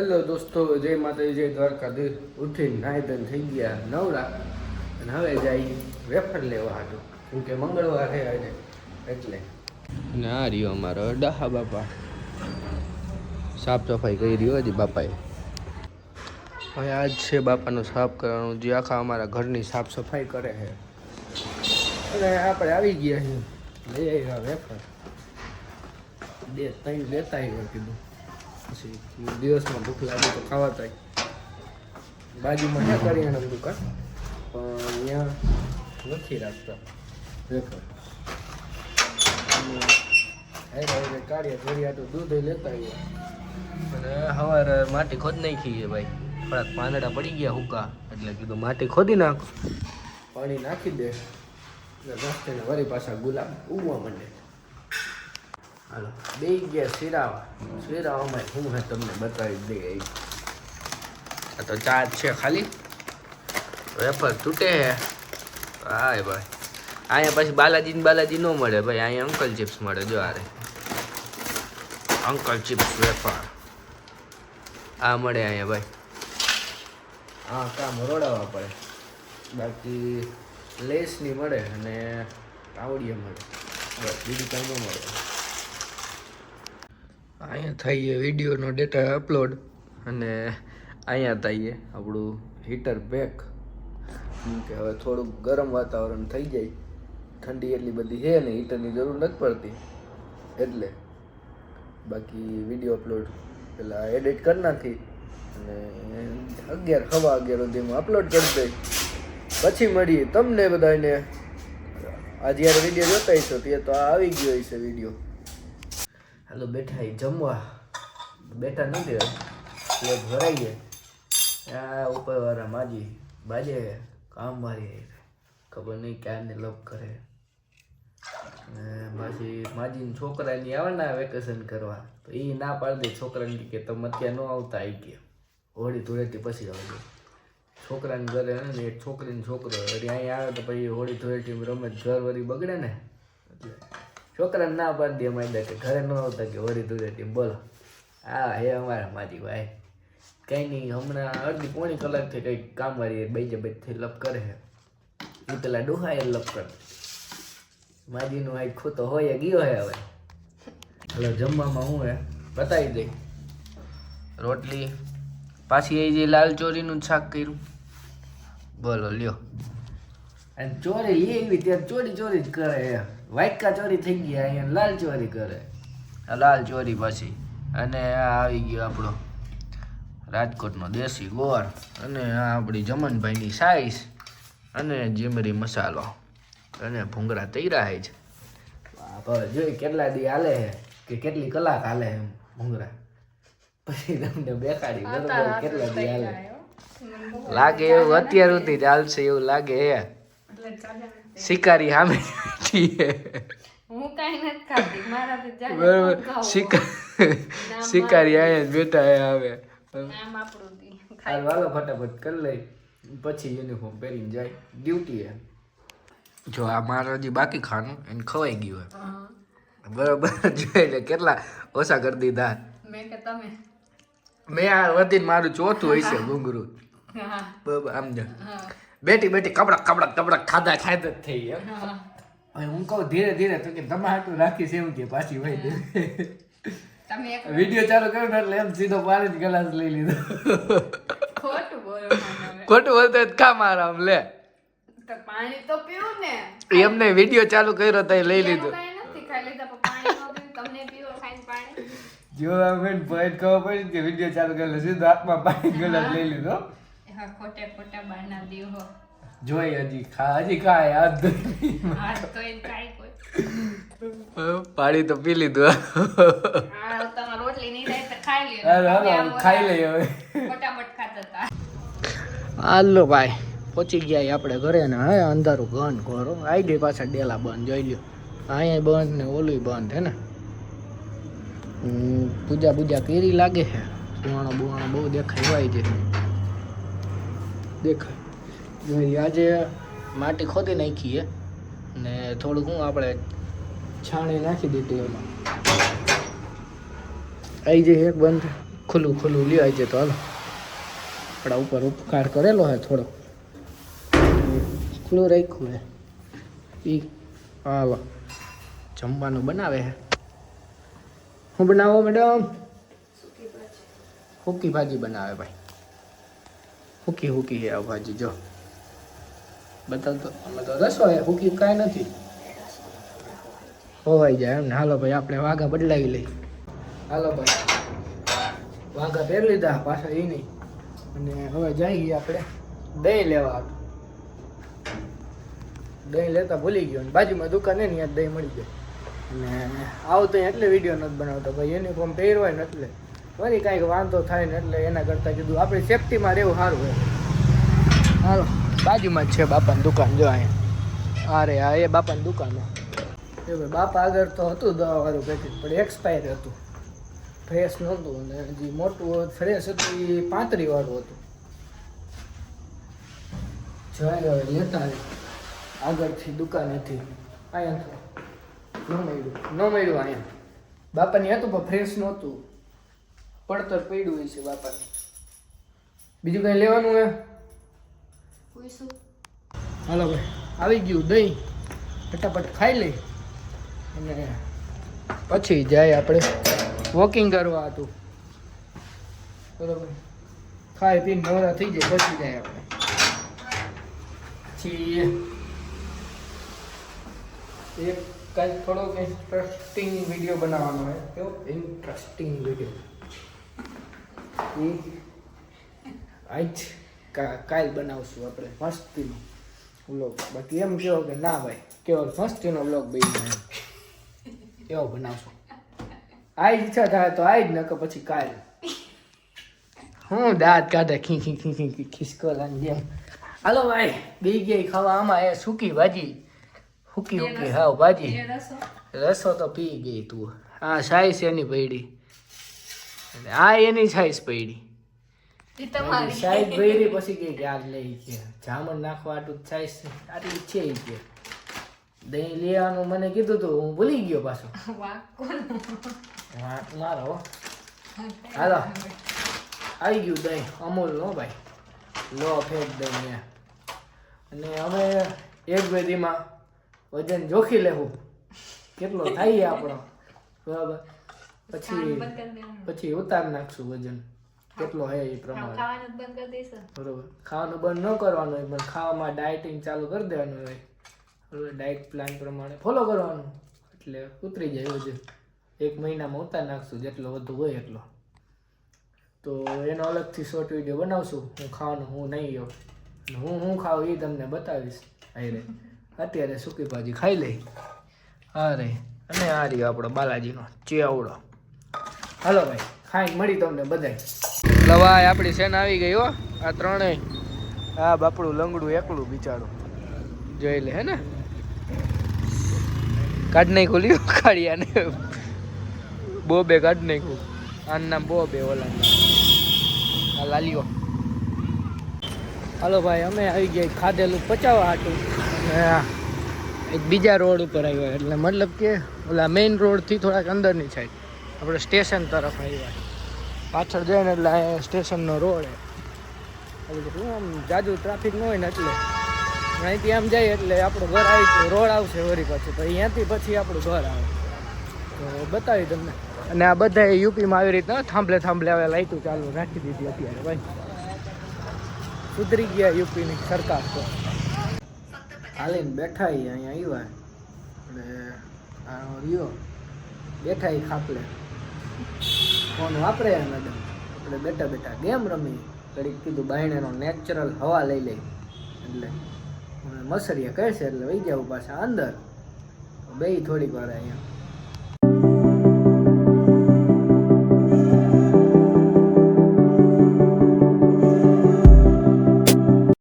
Hello દોસ્તો, જય માતાજી, જય દ્વારકાધીશ. ઉઠીને નાહી ધોઈને થઈ ગયા નવરા અને હવે જાય વેફર લેવા હતું, કેમ કે મંગળવાર છે આજે એટલે. અને આ રહ્યો અમારો ડાહા બાપા, સાફ સફાઈ કરી રહ્યો હજી બાપાએ. હવે આજ છે બાપાનું સાફ કરવાનું, જે આખા અમારા ઘરની સાફ સફાઈ કરે છે. અને આપણે આવી ગયા છીએ, લઈ આવ્યા વેફર 2-3 લેતા આવ્યા કીધું. પછી દિવસમાં ભૂખ લાગે તો ખાવા થાય. બાજુમાં છે કરિયાણાની દુકાન, પણ અહીંયા નથી રાખતા વેફર. કાઢીએ થોડી આટલું દૂધ લેતા આવ્યા. અને સવારે માટી ખોદ નાખી છે ભાઈ, થોડાક પાંદડા પડી ગયા હુકા, એટલે કીધું માટી ખોદી નાખ, પાણી નાખી દે એટલે રસ્તે વળી પાછા ગુલાબ ઉગવા માંડે. હાલો બે ગયા શિરાવામાં શું હે તમને બતાવી દે. આ તો ચા છે ખાલી, વેફર તૂટે હે. હાય ભાઈ, અહીંયા પછી બાલાજી ન મળે ભાઈ, અહીંયા અંકલ ચિપ્સ મળે. જો આરે અંકલ ચિપ્સ વેફર આ મળે અહીંયા ભાઈ. હા કામ રોડાવવા પડે, બાકી લેસની મળે અને આવડીએ મળે, બસ બીજું કાંઈ ન મળે. અહીંયા થઈએ વિડીયોનો ડેટા અપલોડ અને અહીંયા થઈએ આપણું હીટર પેક. કે હવે થોડુંક ગરમ વાતાવરણ થઈ જાય, ઠંડી એટલી બધી છે ને, હીટરની જરૂર નથી પડતી એટલે. બાકી વિડીયો અપલોડ પેલા એડિટ કરી નાખી અને 11 સુધીમાં અપલોડ કરી દઈ. પછી મળીએ તમને બધાને. આ જ્યારે વિડીયો જોતા હશો ત્યાં તો આ આવી ગયો હશે વિડીયો. હાલો બેઠા જમવા, બેઠા નથી પ્લેટ ભરાઈએ. આ ઉપરવાળા માજી બાજે કામ મારી ખબર નહીં ક્યારને લપ કરે. પછી માજીને છોકરાની આવે ને વેકેશન કરવા, તો એ ના પાડી દે છોકરાને કે તમે અત્યારે ન આવતા આવી ગયા, હોળી ધૂળેટી પછી આવજો. છોકરાને ઘરે ને એક છોકરીને છોકરો વળી અહીંયા આવે તો પછી હોળી ધૂળેટી રમે, ઘર વળી બગડે ને, એટલે છોકરાને ના પાડી દે મારી કે ઘરે ન આવતા કે હોળી ધૂળેટી. બોલો હા હે અમારા માજી ભાઈ, કંઈ નહીં. હમણાં અડધી-પોણી કલાકથી કંઈક કામ વાળી બેજથી લપ કરે છે. એ પેલા ડોહાએ લપ કરે. માજીનું આ ખોતો હોય ગયો હે હવે. એટલે જમવામાં હું હે બતાવી દઈ. રોટલી, પાછી એ જે લાલ ચોરીનું શાક કર્યું. બોલો લ્યો. અને ચોરી એવી ત્યારે ચોરી જ કરે. વાટકા ચોરી થઈ ગયા, અહીંયા લાલ ચોરી કરે. લાલ ચોરી પાછી. અને આ આવી ગયો આપણો રાજકોટનો દેશી ગોળ, અને આ આપણી જમનભાઈની સાઈઝ, અને જીમરી મસાલો, અને ભૂંગળા તૈયાર છે. જોઈ કેટલા દી હાલે છે કે કેટલી કલાક હાલે એમ ભૂંગળા, પછી તમને બેકાડી બરોબર કેટલા દી હાલે લાગે એવું. અત્યાર સુધી ચાલશે એવું લાગે હે. શિકારી સામે બરોબર, શિકારી આયા બેઠા હે. હવે વાલો ફટાફટ કરી લઈ, પછી યુનિફોર્મ પહેરીને જાય ડ્યુટી. જો આ મારા જે બાકી ખાનું એને ખવાઈ ગયું હોય બરોબર. જોઈ કેટલા ઓછા કરી દીધા મેં. આ વધીને મારું ચોથું હોય છે ઘૂંઘરું બરોબર. આમ જો બેઠી કપડા ખાધા જ થઈ ગયા. હવે હું કહું ધીરે ધીરે તો કે તમે આટલું રાખીશ એમ કે પાછી ભાઈ વિડીયો ચાલુ કર્યો ને એટલે એમ સીધો 5 ગ્લાસ લઈ લીધો. ખોટું બોલતો કા મારા આમ લે પાણી તો પીવું ને. એમને વિડીયો ચાલુ કર્યો તો લઈ લીધો. જો આમેન પોઈન્ટ કહો પડી કે વિડીયો ચાલુ કર્યો સીધો હાથમાં 5 ગ્લાસ લઈ લીધો. ખોટા બાના દીવો જોઈ હજી ખાય હાથ તો પાણી તો પી લીધું. ખાઈ લઈએ હવે. હાલો ભાઈ પહોંચી ગયા આપણે ઘરે ને. હા અંધારું ઘન ઘરો આવી ગઈ પાછા ડેલા બંધ જોઈ લ્યો. અહીંયા બંધ ને ઓલું બંધ હે ને. પૂજા કરી લાગે છે. સુવાણો બહુ દેખાય છે. દેખાય જોઈ આજે માટી ખોદી નાખી છે ને થોડુંક હું આપણે છાણી નાખી દીધું એમાં. આવી જઈએ બંધ ખુલ્લું ખુલ્લું લઈ આવી તો હાલો આપણા ઉપર ઉપકાર કરેલો હે થોડો ખુલ્લું રાખ્યું હે ઈ હાલો જમવાનું બનાવે હે શું બનાવો મેડમ હુકી ભાજી બનાવે ભાઈ હુકી હે આ ભાજી જો બતાવતો અમે તો રસો હે હુકી કાંઈ નથી હોવાઈ જાય એમ ને હાલો ભાઈ આપણે વાઘા બદલાવી લઈ હાલો ભાઈ વાઘા પહેરી લીધા પાછા એ નહીં અને હવે જઈએ આપણે દહીં લેવા દહીં લેતા ભૂલી ગયો બાજુમાં દુકાન ને ત્યાં દહીં મળી જાય અને આવતો એટલે વિડીયો નથી બનાવતો ભાઈ યુનિફોર્મ પહેરવાય ને એટલે ફરી કાંઈક વાંધો થાય ને એટલે એના કરતાં કીધું આપણે સેફટીમાં રહેવું સારું હોય હાલો બાજુમાં જ છે બાપાની દુકાન જો અહીંયા અરે હા એ બાપાની દુકાન એ ભાઈ બાપા આગળ તો હતું દવાવાળું પેકેટ પણ એક્સપાયર હતું ફ્રેશ નહોતું અને જે મોટું ફ્રેશ હતું એ 35 વાળું હતું જાય હવે લેતા આગળથી દુકાનેથી અહીંયા ન મળ્યું અહીંયા બાપાની હતું પણ ફ્રેશ નહોતું પડતર પડ્યું હોય છે બાપાને બીજું કંઈ લેવાનું હે હાલો ભાઈ આવી ગયું દહીં ફટાફટ ખાઈ લઈ અને પછી જાય આપણે વોકિંગ કરવા હતું બરોબર ખાઈ પીને નવરા થઈ જાય પછી જાય આપણે પછી એક કાંઈક થોડોક ઇન્ટરેસ્ટિંગ વિડીયો બનાવવાનો હોય કેવો ઇન્ટરેસ્ટિંગ વિડીયો એ આજ કાલ બનાવશું આપણે મસ્તીનો વ્લોગ બાકી એમ કહો કે ના ભાઈ કેવો મસ્તીનો વ્લોગ બન્યો કેવો બનાવશું આજ ઈચ્છા થાય તો આજ ન કે પછી કાલ હું દાંત કાઢે ખી ખિસકોલાની જેમ હાલો ભાઈ બે ગયા ખાવા આમાં એ સૂકી ભાજી હુકી હાવ ભાજી રસો તો પી ગઈ તું હા સાઈસ એની પડી આ એની સાઈસ પડી સાઈડ ભરી પછી કે યાર લઈ કે જામણ નાખવા આટલું સાઈસ આટલી છે કે દહીં લેવાનું મને કીધું તું હું ભૂલી ગયો પાછો વાંક મારો હાલો આવી ગયું દહીં અમૂલ નો ભાઈ લો ફેટ દહીં અને અમે એક વેદીમાં વજન જોખી લેવું કેટલો થાય આપણો બરાબર પછી ઉતાર નાખશું વજન કેટલો હે એ પ્રમાણે બરોબર ખાવાનું બંધ ન કરવાનું હોય પણ ખાવામાં ડાયટિંગ ચાલુ કરી દેવાનું હોય બરોબર ડાયટ પ્લાન પ્રમાણે ફોલો કરવાનું એટલે ઉતરી જાય વજન 1 મહિનામાં ઉતાર નાખશું જેટલો વધુ હોય એટલો તો એનો અલગથી શોર્ટ વિડીયો બનાવશું હું ખાવાનું હું નહીં આવ્યો હું ખાઉં એ તમને બતાવીશ હારે અત્યારે સૂકી ભાજી ખાઈ લઈ અરે અને આ રહ્યો આપણો બાલાજીનો ચેવડો હાલો ભાઈ ખાઈ મળી તમને બધાય લવાય આપણી સેન આવી ગઈ હો આ ત્રણેય હા બાપડું લંગડું એકલું બિચારું જોઈ લે હે ને કાઢ નાખ્યું લ્યો કાઢિયાને બોબે કાઢ નાખ્યું આનું નામ બોબે ઓલાનું આ લાલીઓ હાલો ભાઈ અમે આવી ગયા ખાધેલું પચાવવા હાટું એક બીજા રોડ ઉપર આવ્યા એટલે મતલબ કે ઓલા મેઇન રોડથી થોડાક અંદરની સાઈડ આપણે સ્ટેશન તરફ આવ્યા પાછળ જઈને એટલે સ્ટેશનનો રોડ એટલે આમ જાજુ ટ્રાફિક ન હોય ને એટલે અહીંથી આમ જાય એટલે આપણું ઘર આવી રોડ આવશે વળી પાછું તો અહીંયાથી પછી આપણું ઘર આવે તો બતાવી તમને અને આ બધા યુપીમાં આવી રીતના થાંભલે હવે લાઈટું ચાલુ રાખી દીધી અત્યારે ભાઈ સુધરી ગયા યુપીની સરકાર તો હાલીને બેઠા અહીંયા આવ્યા એટલે આ રહ્યો બેઠા ખાપલે ફોન વાપરે મેડમ એટલે બેઠા ગેમ રમી ઘડીક કીધું બાયણેનો નેચરલ હવા લઈ લઈ એટલે મસરિયા કહે છે એટલે વહી જાવ પાછા અંદર બે થોડીક વાર અહીંયા